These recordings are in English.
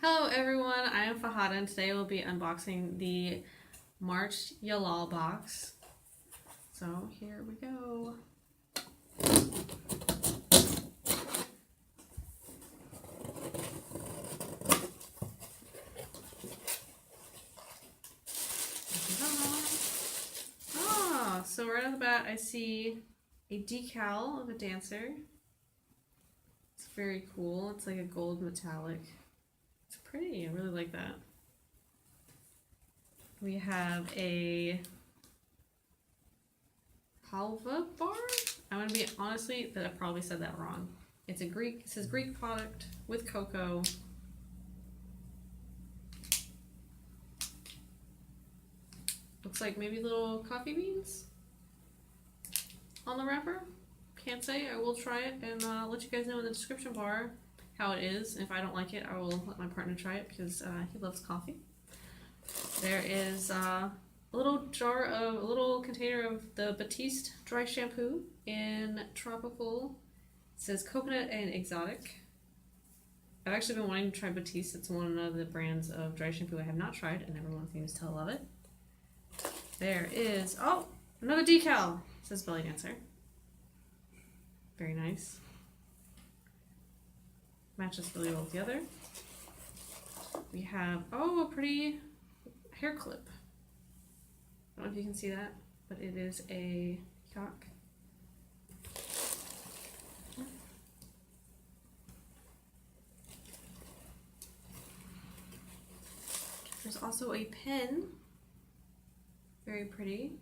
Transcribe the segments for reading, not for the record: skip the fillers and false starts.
Hello everyone, I am Fahada and today we'll be unboxing the March Yallah box. So here we go. So right off the bat I see a decal of a dancer. It's very cool. It's like a gold metallic. It's pretty. I really like that. We have a halva bar. I'm gonna be honestly that I probably said that wrong. It's a Greek. It says Greek product with cocoa. Looks like maybe little coffee beans on the wrapper. Can't say. I will try it and let you guys know in the description bar how it is. If I don't like it, I will let my partner try it because he loves coffee. There is a little container of the Batiste dry shampoo in tropical. It says coconut and exotic. I've actually been wanting to try Batiste. It's one of the brands of dry shampoo I have not tried, and everyone seems to love it. There is, oh, another decal. It says Belly Dancer. Very nice. Matches really well with the other. We have, oh, a pretty hair clip. I don't know if you can see that, but it is a peacock. There's also a pen. Very pretty.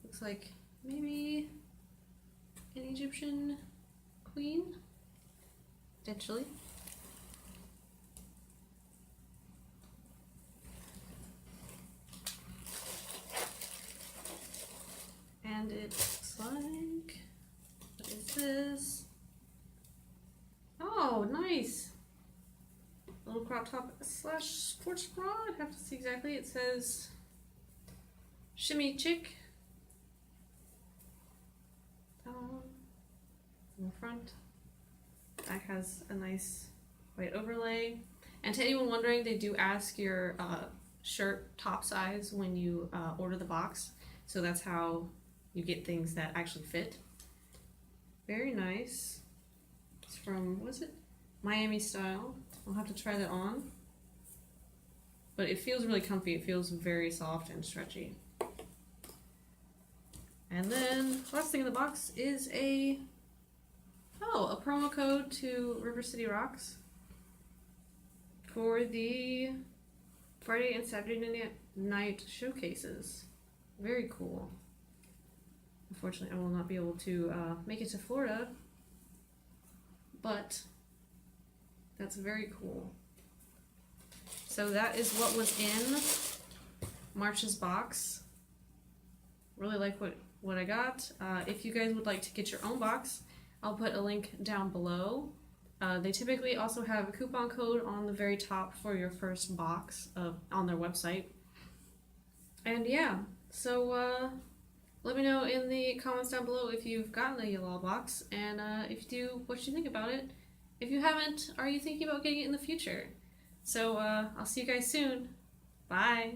Looks like maybe an Egyptian queen. Potentially. And it looks like, what is this? Oh, nice! Little crop top slash sports bra. I'd have to see exactly. It says Shimmy Chick. In the front. Back has a nice white overlay. And to anyone wondering, they do ask your shirt top size when you order the box. So that's how you get things that actually fit. Very nice. It's from, what is it? Miami Style. I'll have to try that on. But it feels really comfy. It feels very soft and stretchy. And then, last thing in the box is a promo code to River City Rocks for the Friday and Saturday night showcases. Very cool. Unfortunately, I will not be able to make it to Florida, but that's very cool. So that is what was in March's box. Really like what I got. If you guys would like to get your own box, I'll put a link down below. They typically also have a coupon code on the very top for your first box on their website. And yeah, so let me know in the comments down below if you've gotten the Yallah box, and if you do, what you think about it. If you haven't, are you thinking about getting it in the future? So I'll see you guys soon. Bye!